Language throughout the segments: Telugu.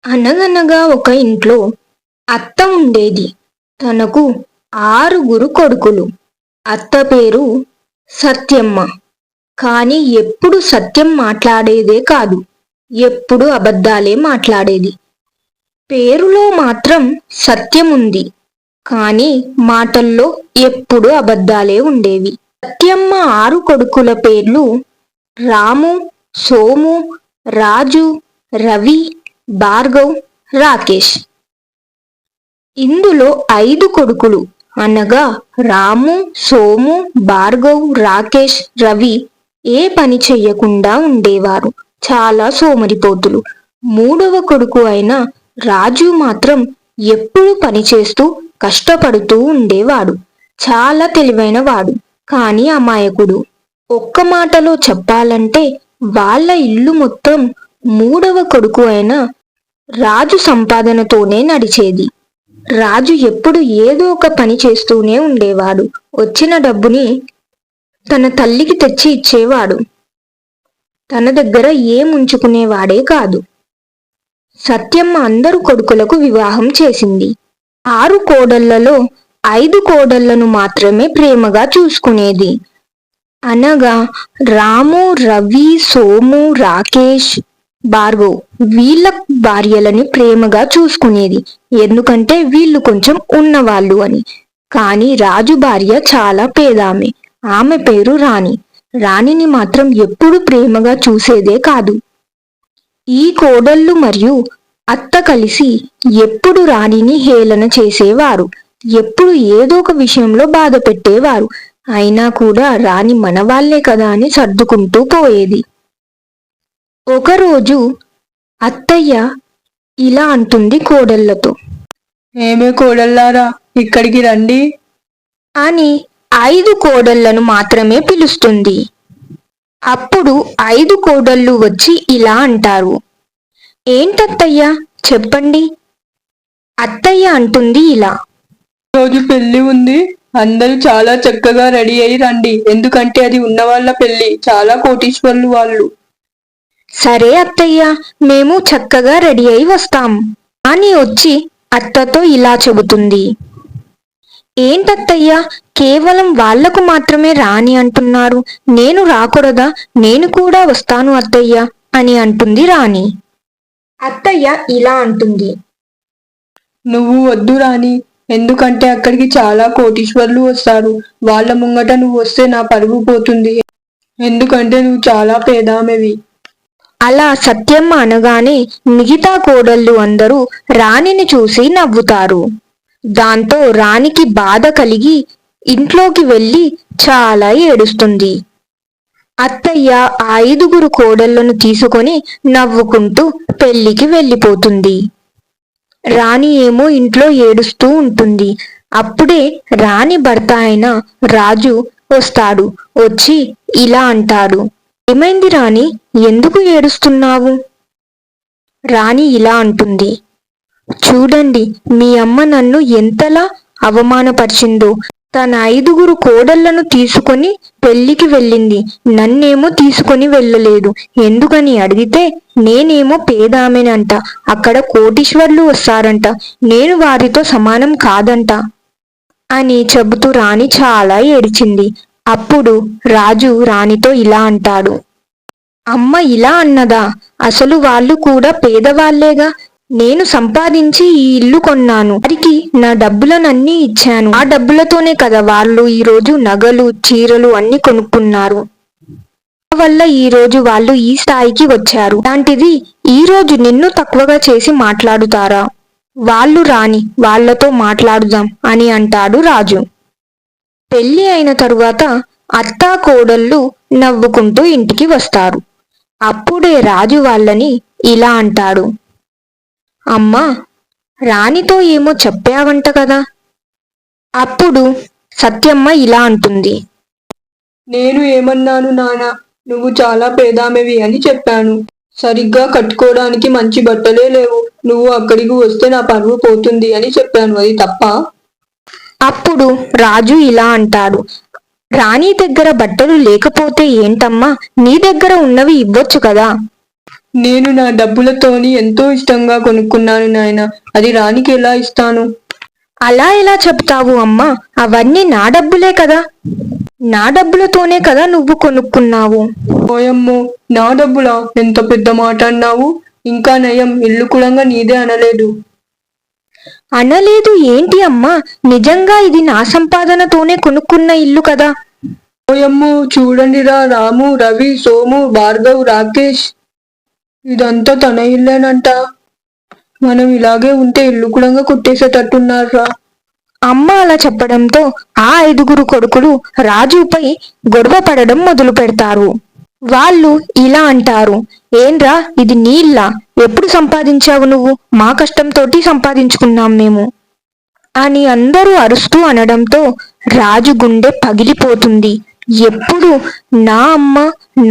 అనగనగా ఒక ఇంట్లో అత్త ఉండేది. తనకు 6 కొడుకులు. అత్త పేరు సత్యమ్మ. కాని ఎప్పుడు సత్యం మాట్లాడేదే కాదు. ఎప్పుడు అబద్ధాలే మాట్లాడేది. పేరులో మాత్రం సత్యం ఉంది. కాని మాటల్లో ఎప్పుడు అబద్ధాలే ఉండేవి. సత్యమ్మ 6 కొడుకుల పేర్లు రాము, సోము, రాజు, రవి, భార్గవ్, రాకేష్. ఇందులో 5 కొడుకులు అనగా రాము, సోము, భార్గవ్, రాకేష్, రవి ఏ పని చెయ్యకుండా ఉండేవారు. చాలా సోమరిపోతులు. 3వ కొడుకు అయిన రాజు మాత్రం ఎప్పుడు పనిచేస్తూ కష్టపడుతూ ఉండేవాడు. చాలా తెలివైన వాడు, కాని అమాయకుడు. ఒక్క మాటలో చెప్పాలంటే వాళ్ళ ఇల్లు మొత్తం 3వ కొడుకు అయిన రాజు సంపాదనతోనే నడిచేది. రాజు ఎప్పుడు ఏదో ఒక పని చేస్తూనే ఉండేవాడు. వచ్చిన డబ్బుని తన తల్లికి తెచ్చి ఇచ్చేవాడు. తన దగ్గర ఏముంచుకునేవాడే కాదు. సత్యమ్మ అందరు కొడుకులకు వివాహం చేసింది. 6 కోడళ్లలో 5 కోడళ్లను మాత్రమే ప్రేమగా చూసుకునేది. అనగా రాము, రవి, సోము, రాకేష్, భార్గవ్ వీళ్ళ భార్యలని ప్రేమగా చూసుకునేది. ఎందుకంటే వీళ్ళు కొంచెం ఉన్నవాళ్ళు అని. కాని రాజు భార్య చాలా పేదామె. ఆమె పేరు రాణి. రాణిని మాత్రం ఎప్పుడు ప్రేమగా చూసేదే కాదు. ఈ కోడళ్ళు మరియు అత్త కలిసి ఎప్పుడు రాణిని హేళన చేసేవారు. ఎప్పుడు ఏదో ఒక విషయంలో బాధ పెట్టేవారు. అయినా కూడా రాణి మనవాళ్లే కదా అని సర్దుకుంటూ పోయేది. ఒకరోజు అత్తయ్య ఇలా అంటుంది కోడళ్లతో, ఏమే కోడళ్ళారా, ఇక్కడికి రండి అని 5 కోడళ్లను మాత్రమే పిలుస్తుంది. అప్పుడు 5 కోడళ్ళు వచ్చి ఇలా అంటారు, ఏంటత్తయ్యా చెప్పండి. అత్తయ్య అంటుంది ఇలా, రోజు పెళ్లి ఉంది, అందరూ చాలా చక్కగా రెడీ అయి రండి, ఎందుకంటే అది ఉన్నవాళ్ల పెళ్లి, చాలా కోటీశ్వర్లు వాళ్ళు. సరే అత్తయ్య, మేము చక్కగా రెడీ అయి వస్తాం అని వచ్చి అత్తతో ఇలా చెబుతుంది. ఏంటత్తయ్య, కేవలం వాళ్లకు మాత్రమే రాని అంటున్నారు, నేను రాకూడదా? నేను కూడా వస్తాను అత్తయ్య అని అంటుంది రాణి. అత్తయ్య ఇలా అంటుంది, నువ్వు వద్దు రాణి, ఎందుకంటే అక్కడికి చాలా కోటీశ్వర్లు వస్తారు. వాళ్ళ ముంగట నువ్వు వస్తే నా పరువు పోతుంది, ఎందుకంటే నువ్వు చాలా పేదామెవి. అలా సత్యమ్మ అనగానే మిగతా కోడళ్ళు అందరూ రాణిని చూసి నవ్వుతారు. దాంతో రాణికి బాధ కలిగి ఇంట్లోకి వెళ్ళి చాలా ఏడుస్తుంది. అత్తయ్య 5 కోడళ్లను తీసుకొని నవ్వుకుంటూ పెళ్లికి వెళ్ళిపోతుంది. రాణి ఏమో ఇంట్లో ఏడుస్తూ ఉంటుంది. అప్పుడే రాణి భర్త అయిన రాజు వస్తాడు. వచ్చి ఇలా అంటాడు, ఏమైంది రాణి, ఎందుకు ఏడుస్తున్నావు? రాణి ఇలా అంటుంది, చూడండి మీ అమ్మ నన్ను ఎంతలా అవమానపరిచిందో. తన 5 కోడళ్లను తీసుకొని పెళ్లికి వెళ్ళింది, నన్నేమో తీసుకొని వెళ్ళలేదు. ఎందుకని అడిగితే నేనేమో పేదామెనంట, అక్కడ కోటీశ్వర్లు వస్తారంట, నేను వారితో సమానం కాదంట అని చెబుతూ రాణి చాలా ఏడిచింది. అప్పుడు రాజు రాణితో ఇలా అంటాడు, అమ్మ ఇలా అన్నదా? అసలు వాళ్ళు కూడా పేదవాళ్లేగా. నేను సంపాదించి ఈ ఇల్లు కొన్నాను, వారికి నా డబ్బులనన్నీ ఇచ్చాను. ఆ డబ్బులతోనే కదా వాళ్ళు ఈరోజు నగలు, చీరలు అన్ని కొనుక్కున్నారు. వల్ల ఈ రోజు వాళ్ళు ఈ స్థాయికి వచ్చారు. అలాంటిది ఈ రోజు నిన్ను తక్కువగా చేసి మాట్లాడుతారా? వాళ్ళు రాని, వాళ్లతో మాట్లాడుదాం అని అంటాడు రాజు. పెళ్లి అయిన తరువాత అత్తా కోడళ్ళు నవ్వుకుంటూ ఇంటికి వస్తారు. అప్పుడే రాజు వాళ్ళని ఇలా అంటాడు, అమ్మా, రాణితో ఏమో చెప్పావంట కదా? అప్పుడు సత్యమ్మ ఇలా అంటుంది, నేను ఏమన్నాను నానా, నువ్వు చాలా పేదామెవి అని చెప్పాను. సరిగ్గా కట్టుకోవడానికి మంచి బట్టలే లేవు, నువ్వు అక్కడికి వస్తే నా పరువు పోతుంది అని చెప్పాను, అది తప్ప? అప్పుడు రాజు ఇలా అంటాడు, రాణి దగ్గర బట్టలు లేకపోతే ఏంటమ్మా, నీ దగ్గర ఉన్నవి ఇవ్వచ్చు కదా. నేను నా డబ్బులతోని ఎంతో ఇష్టంగా కొనుక్కున్నాను నాయన, అది రాణికి ఎలా ఇస్తాను? అలా ఎలా చెప్తావు అమ్మా? అవన్నీ నా డబ్బులే కదా, నా డబ్బులతోనే కదా నువ్వు కొనుక్కున్నావు. ఓయమ్మో, నా డబ్బులా? ఎంత పెద్ద మాట అన్నావు. ఇంకా నయం, ఇల్లు కూడా నీదే అనలేదు. అనలేదు ఏంటి అమ్మా, నిజంగా ఇది నా సంపాదనతోనే కొనుక్కున్న ఇల్లు కదా. ఓయమ్మో, చూడండిరా, రాము, రవి, సోము, భార్గవ్, రాకేష్, ఇదంతా తన ఇల్లేనంట. మనం ఇలాగే ఉంటే ఇల్లు కూడా కొట్టేసేటట్టున్నారా? అమ్మ అలా చెప్పడంతో ఆ 5 కొడుకులు రాజుపై గొడవ పడడం మొదలు పెడతారు. వాళ్ళు ఇలా అంటారు, ఏంట్రా ఇది నీ ఇల్లా? ఎప్పుడు సంపాదించావు నువ్వు? మా కష్టంతోటి సంపాదించుకున్నాం మేము అని అందరూ అరుస్తూ అనడంతో రాజు గుండె పగిలిపోతుంది. ఎప్పుడు నా అమ్మ,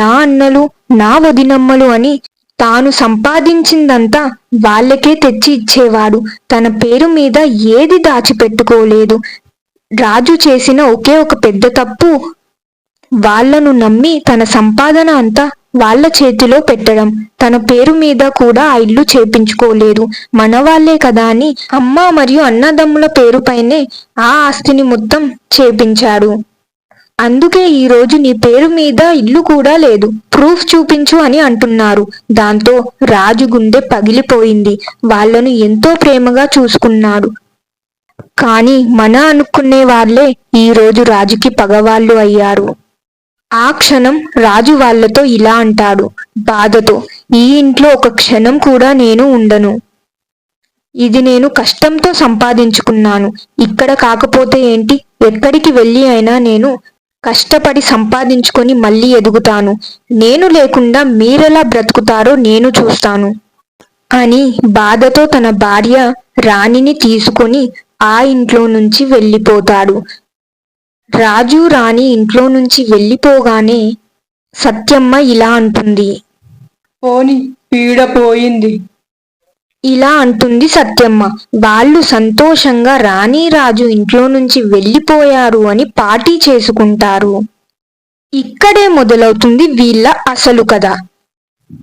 నా అన్నలు, నా వదినమ్మలు అని తాను సంపాదించిందంతా వాళ్ళకే తెచ్చి ఇచ్చేవాడు. తన పేరు మీద ఏది దాచిపెట్టుకోలేదు. రాజు చేసిన ఒకే ఒక పెద్ద తప్పు వాళ్లను నమ్మి తన సంపాదన అంతా వాళ్ళ చేతిలో పెట్టడం. తన పేరు మీద కూడా ఆ ఇల్లు చేపించుకోలేదు. మనవాళ్లే కదా అని అమ్మ మరియు అన్నదమ్ముల పేరుపైనే ఆ ఆస్తిని మొత్తం చేపించాడు. అందుకే ఈ రోజు నీ పేరు మీద ఇల్లు కూడా లేదు, ప్రూఫ్ చూపించు అని అంటున్నారు. దాంతో రాజు గుండె పగిలిపోయింది. వాళ్లను ఎంతో ప్రేమగా చూసుకున్నాడు. కానీ మన అనుకునే వాళ్లే ఈ రోజు రాజుకి పగవాళ్ళు అయ్యారు. ఆ క్షణం రాజు వాళ్లతో ఇలా అంటాడు బాధతో, ఈ ఇంట్లో ఒక క్షణం కూడా నేను ఉండను. ఇది నేను కష్టంతో సంపాదించుకున్నాను. ఇక్కడ కాకపోతే ఏంటి, ఎక్కడికి వెళ్ళి అయినా నేను కష్టపడి సంపాదించుకొని మళ్ళీ ఎదుగుతాను. నేను లేకుండా మీరెలా బ్రతుకుతారో నేను చూస్తాను అని బాధతో తన భార్య రాణిని తీసుకొని ఆ ఇంట్లో నుంచి వెళ్ళిపోతాడు. రాజు రాణి ఇంట్లో నుంచి వెళ్ళిపోగానే సత్యమ్మ ఇలా అంటుంది, పోని పీడ పోయింది. ఇలా అంటుంది సత్యమ్మ. వాళ్ళు సంతోషంగా రాణి రాజు ఇంట్లో నుంచి వెళ్ళిపోయారు అని పార్టీ చేసుకుంటారు. ఇక్కడే మొదలవుతుంది వీళ్ళ అసలు కథ.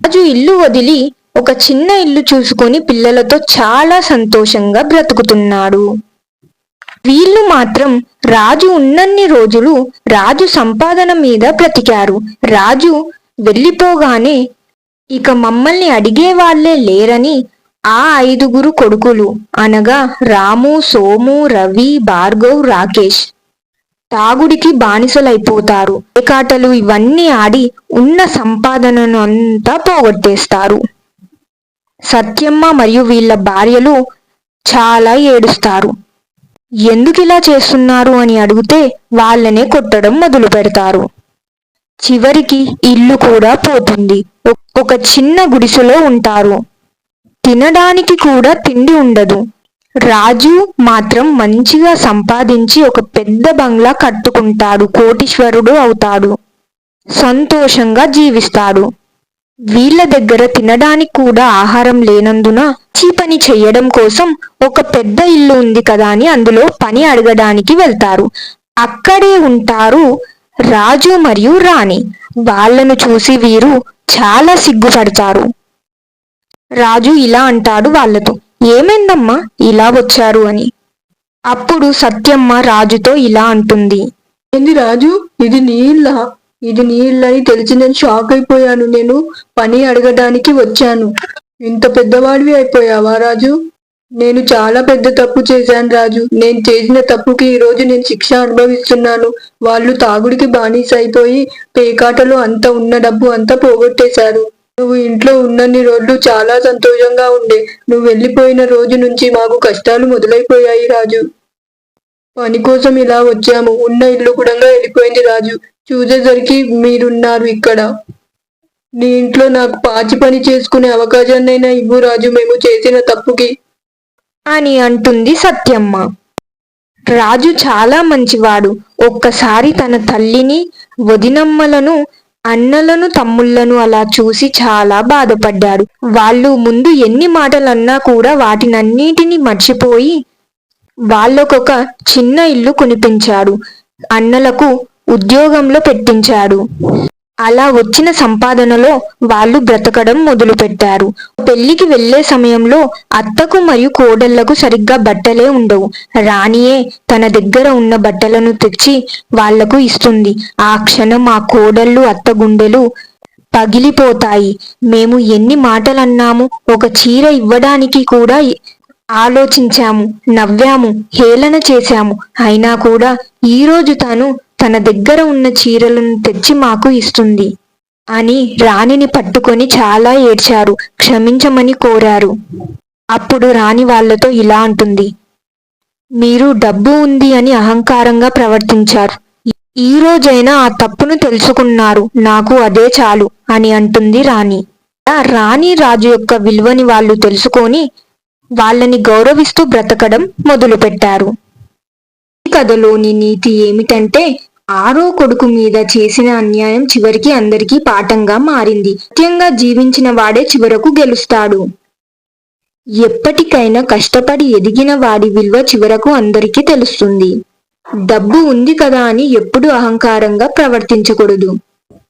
రాజు ఇల్లు వదిలి ఒక చిన్న ఇల్లు చూసుకొని పిల్లలతో చాలా సంతోషంగా బ్రతుకుతున్నాడు. వీళ్ళు మాత్రం రాజు ఉన్నన్ని రోజులు రాజు సంపాదన మీద బ్రతికారు. రాజు వెళ్ళిపోగానే ఇక మమ్మల్ని అడిగే వాళ్లే లేరని ఆ 5 కొడుకులు అనగా రాము, సోము, రవి, భార్గవ్, రాకేష్ తాగుడికి బానిసలైపోతారు. ఏకాటలు ఇవన్నీ ఆడి ఉన్న సంపాదనను అంతా పోగొట్టేస్తారు. సత్యమ్మ మరియు వీళ్ళ భార్యలు చాలా ఏడుస్తారు. ఎందుకిలా చేస్తున్నారు అని అడిగితే వాళ్ళనే కొట్టడం మొదలు పెడతారు. చివరికి ఇల్లు కూడా పోతుంది. ఒక చిన్న గుడిసెలో ఉంటారు. తినడానికి కూడా తిండి ఉండదు. రాజు మాత్రం మంచిగా సంపాదించి ఒక పెద్ద బంగ్లా కట్టుకుంటాడు. కోటీశ్వరుడు అవుతాడు. సంతోషంగా జీవిస్తాడు. వీళ్ళ దగ్గర తినడానికి కూడా ఆహారం లేనందున పని చెయ్యడం కోసం ఒక పెద్ద ఇల్లు ఉంది కదా అని అందులో పని అడగడానికి వెళ్తారు. అక్కడే ఉంటారు రాజు మరియు రాణి. వాళ్లను చూసి వీరు చాలా సిగ్గుపడతారు. రాజు ఇలా అంటాడు వాళ్ళతో, ఏమైందమ్మా ఇలా వచ్చారు అని. అప్పుడు సత్యమ్మ రాజుతో ఇలా అంటుంది, ఏంది రాజు, ఇది నీ ఇల్లా? ఇది నీ ఇల్లని తెలిసి నేను షాక్ అయిపోయాను. నేను పని అడగడానికి వచ్చాను. ఇంత పెద్దవాడివి అయిపోయావా రాజు? నేను చాలా పెద్ద తప్పు చేశాను రాజు. నేను చేసిన తప్పుకి ఈరోజు నేను శిక్ష అనుభవిస్తున్నాను. వాళ్ళు తాగుడికి బానిస అయిపోయి పేకాటలో అంత ఉన్న డబ్బు అంతా పోగొట్టేశారు. నువ్వు ఇంట్లో ఉన్నన్ని రోజులు చాలా సంతోషంగా ఉండే. నువ్వు వెళ్ళిపోయిన రోజు నుంచి మాకు కష్టాలు మొదలైపోయాయి రాజు. పని కోసం ఇలా వచ్చాము. ఉన్న ఇల్లు కూడా వెళ్ళిపోయింది రాజు. చూసేసరికి మీరున్నారు ఇక్కడ. నీ ఇంట్లో నాకు పాచి పని చేసుకునే అవకాశాన్నైనా ఇవ్వు రాజు, మేము చేసిన తప్పుకి అని అంటుంది సత్యమ్మ. రాజు చాలా మంచివాడు. ఒక్కసారి తన తల్లిని, వదినమ్మలను, అన్నలను, తమ్ముళ్లను అలా చూసి చాలా బాధపడ్డాడు. వాళ్ళు ముందు ఎన్ని మాటలన్నా కూడా వాటినన్నిటినీ మర్చిపోయి వాళ్ళకొక చిన్న ఇల్లు కొనిపించాడు. అన్నలకు ఉద్యోగంలో పెట్టించాడు. అలా వచ్చిన సంపాదనలో వాళ్ళు బ్రతకడం మొదలుపెట్టారు. పెళ్లికి వెళ్లే సమయంలో అత్తకు మరియు కోడళ్లకు సరిగ్గా బట్టలే ఉండవు. రాణియే తన దగ్గర ఉన్న బట్టలను తెచ్చి వాళ్లకు ఇస్తుంది. ఆ క్షణం ఆ కోడళ్ళు అత్త గుండెలు పగిలిపోతాయి. మేము ఎన్ని మాటలన్నాము, ఒక చీర ఇవ్వడానికి కూడా ఆలోచించాము, నవ్వాము, హేళన చేశాము. అయినా కూడా ఈరోజు తన దగ్గర ఉన్న చీరలను తెచ్చి మాకు ఇస్తుంది అని రాణిని పట్టుకొని చాలా ఏడ్చారు. క్షమించమని కోరారు. అప్పుడు రాణి వాళ్లతో ఇలా అంటుంది, మీరు డబ్బు ఉంది అని అహంకారంగా ప్రవర్తించారు. ఈ రోజైనా ఆ తప్పును తెలుసుకున్నారు. నాకు అదే చాలు అని అంటుంది రాణి. రాణి రాజు యొక్క విలువని వాళ్ళు తెలుసుకొని వాళ్ళని గౌరవిస్తూ బ్రతకడం మొదలుపెట్టారు. ఈ కథలోని నీతి ఏమిటంటే, ఆరో కొడుకు మీద చేసిన అన్యాయం చివరికి అందరికీ పాఠంగా మారింది. సత్యంగా జీవించిన వాడే చివరకు గెలుస్తాడు. ఎప్పటికైనా కష్టపడి ఎదిగిన వాడి విలువ చివరకు అందరికీ తెలుస్తుంది. డబ్బు ఉంది కదా అని ఎప్పుడూ అహంకారంగా ప్రవర్తించకూడదు.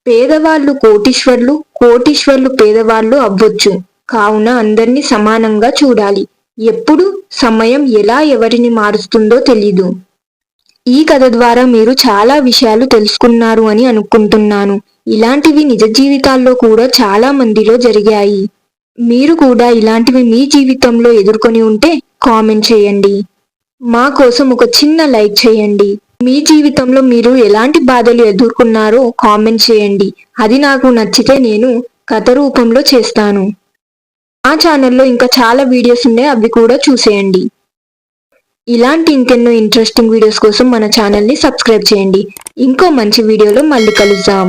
పేదవాళ్ళు కోటీశ్వర్లు, కోటీశ్వర్లు పేదవాళ్ళు అవ్వొచ్చు. కావున అందరినీ సమానంగా చూడాలి. ఎప్పుడు సమయం ఎలా ఎవరిని మారుస్తుందో తెలీదు. ఈ కథ ద్వారా మీరు చాలా విషయాలు తెలుసుకున్నారు అని అనుకుంటున్నాను. ఇలాంటివి నిజ జీవితాల్లో కూడా చాలా మందిలో జరిగాయి. మీరు కూడా ఇలాంటివి మీ జీవితంలో ఎదుర్కొని ఉంటే కామెంట్ చేయండి. మా కోసం ఒక చిన్న లైక్ చేయండి. మీ జీవితంలో మీరు ఎలాంటి బాధలు ఎదుర్కొన్నారో కామెంట్ చేయండి. అది నాకు నచ్చితే నేను కథ రూపంలో చేస్తాను. మా ఛానల్లో ఇంకా చాలా వీడియోస్ ఉన్నాయి, అవి కూడా చూసేయండి. ఇలాంటి ఇంకెన్నో ఇంట్రెస్టింగ్ వీడియోస్ కోసం మన ఛానల్ని సబ్స్క్రైబ్ చేయండి. ఇంకో మంచి వీడియోలో మళ్ళీ కలుద్దాం.